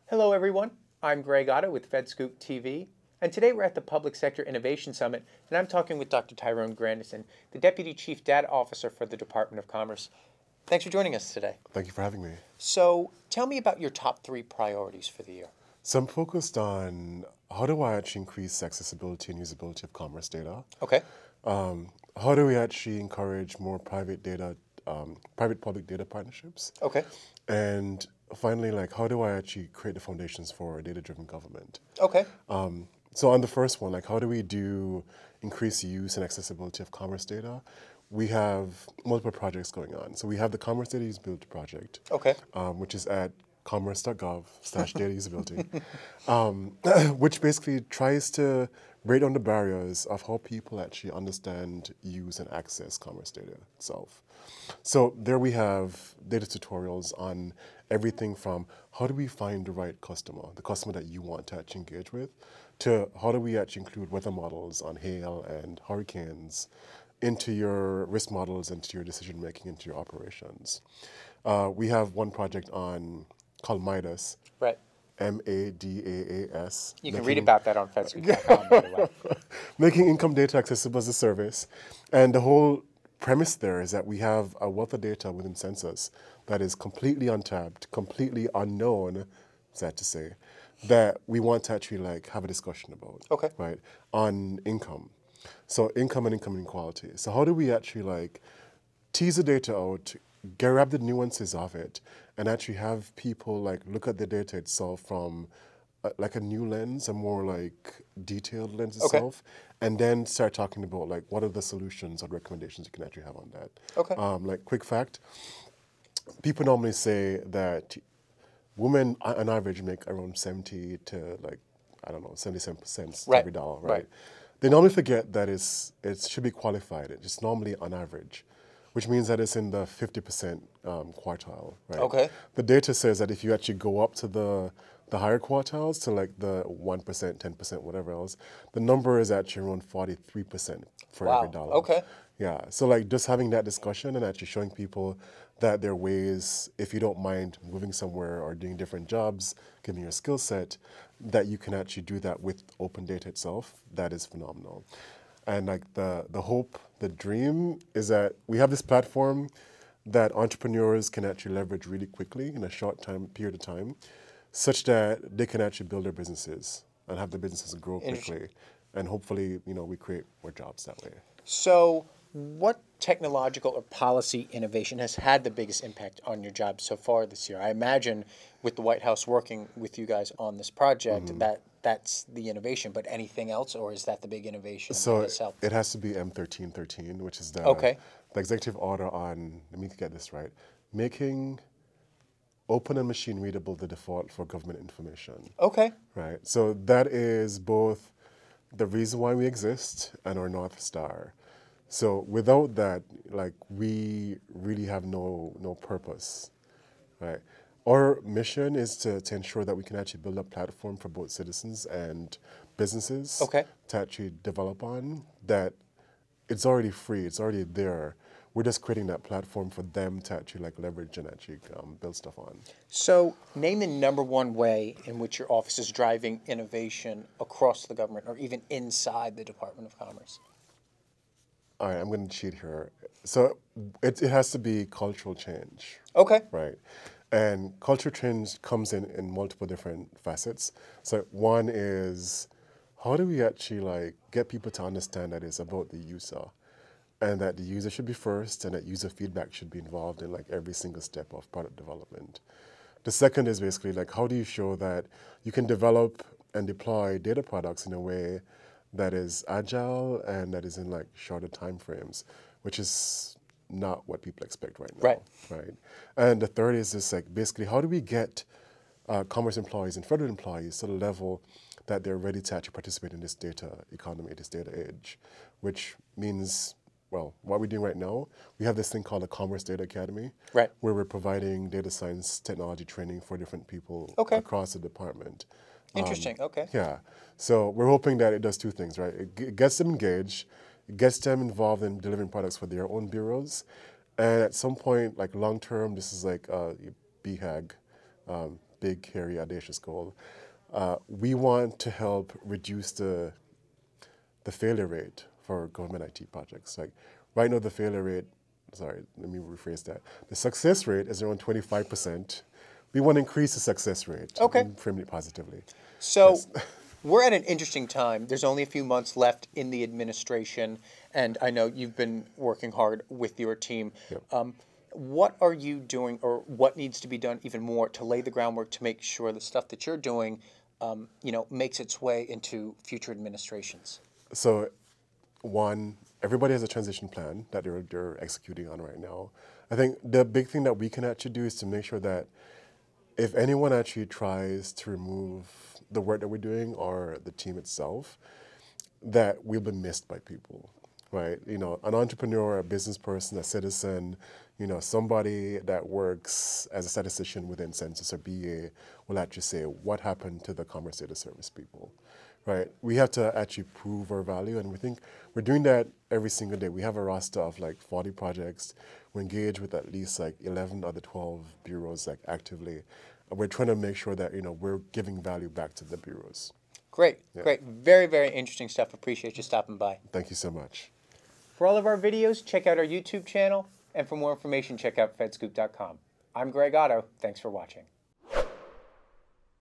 Hello everyone, I'm Greg Otto with FedScoop TV, and today we're at the Public Sector Innovation Summit, and I'm talking with Dr. Tyrone Grandison, the Deputy Chief Data Officer for the Department of Commerce. Thanks for joining us today. Thank you for having me. So tell me about your top 3 priorities for the year. So I'm focused on how do I actually increase accessibility and usability of commerce data? Okay. How do we actually encourage more private public data partnerships? Okay. And finally, like, how do I actually create the foundations for a data-driven government? Okay. So on the first one, like, how do we increase use and accessibility of commerce data? We have multiple projects going on. So we have the Commerce Data Usability Project, Okay. which is at commerce.gov/data usability, which basically tries to break down the barriers of how people actually understand, use, and access commerce data itself. So there we have data tutorials on everything from how do we find the right customer, the customer that you want to actually engage with, to how do we actually include weather models on hail and hurricanes into your risk models, into your decision making, into your operations. We have one project called MIDAS. Right. MADAAS. You can read about that on FedScoop.com, by the way. Making income data accessible as a service. And the whole premise there is that we have a wealth of data within Census that is completely untapped, completely unknown, sad to say, that we want to actually have a discussion about. Okay. Right? On income. So income and income inequality. So how do we actually tease the data out, grab the nuances of it, and actually have people look at the data itself from a new lens, a more detailed lens itself, and then start talking about what are the solutions or recommendations you can actually have on that. Okay. Quick fact, people normally say that women on average make around 70 to 77% Right. every dollar, right? Right. They normally forget that it should be qualified. It's normally on average, which means that it's in the 50% quartile, right? Okay. The data says that if you actually go up to the higher quartiles, to the 1%, 10%, whatever else, the number is actually around 43% for Wow. every dollar. Okay. Yeah, so just having that discussion and actually showing people that there are ways, if you don't mind moving somewhere or doing different jobs, given your skill set, that you can actually do that with open data itself, that is phenomenal. And the hope, the dream is that we have this platform that entrepreneurs can actually leverage really quickly in a short period of time, such that they can actually build their businesses and have the businesses grow quickly. And hopefully, we create more jobs that way. So what technological or policy innovation has had the biggest impact on your job so far this year? I imagine with the White House working with you guys on this project, that's the innovation, but anything else, or is that the big innovation that has helped? It has to be M1313, which is the executive order on, let me get this right, making open and machine readable the default for government information. Okay. Right. So that is both the reason why we exist and our North Star. So without that, we really have no purpose, right? Our mission is to ensure that we can actually build a platform for both citizens and businesses to actually develop on, that it's already free, it's already there. We're just creating that platform for them to actually leverage and actually build stuff on. So name the number one way in which your office is driving innovation across the government or even inside the Department of Commerce. All right, I'm going to cheat here. So it has to be cultural change. Okay. Right. And cultural change comes in multiple different facets. So one is, how do we actually get people to understand that it's about the user, and that the user should be first, and that user feedback should be involved in every single step of product development. The second is basically how do you show that you can develop and deploy data products in a way that is agile and that is in shorter time frames, which is not what people expect right now. Right. And the third is this basically how do we get commerce employees and federal employees to the level that they're ready to actually participate in this data economy, this data age, which means, well, what we're doing right now, we have this thing called the Commerce Data Academy, where we're providing data science technology training for different people across the department. Interesting. Okay. Yeah. So we're hoping that it does two things, right? It gets them engaged, it gets them involved in delivering products for their own bureaus, and at some point, long term, this is BHAG, big, hairy, audacious goal. We want to help reduce the failure rate for government IT projects. Like right now, the failure rate, sorry, let me rephrase that. The success rate is around 25%. We want to increase the success rate. Okay. And frame it positively. So Yes. we're at an interesting time. There's only a few months left in the administration, and I know you've been working hard with your team. Yep. What are you doing, or what needs to be done even more to lay the groundwork to make sure the stuff that you're doing, makes its way into future administrations? So, one, everybody has a transition plan that they're executing on right now. I think the big thing that we can actually do is to make sure that if anyone actually tries to remove the work that we're doing or the team itself, that we'll be missed by people, right? You know, an entrepreneur, a business person, a citizen, you know, somebody that works as a statistician within Census or BA will actually say, what happened to the commerce data service people, right? We have to actually prove our value, and we think we're doing that every single day. We have a roster of like 40 projects. We're engaged with at least like 11 other 12 bureaus like actively. And we're trying to make sure that, you know, we're giving value back to the bureaus. Great, great. Very, very interesting stuff. Appreciate you stopping by. Thank you so much. For all of our videos, check out our YouTube channel, and for more information, check out fedscoop.com. I'm Greg Otto. Thanks for watching.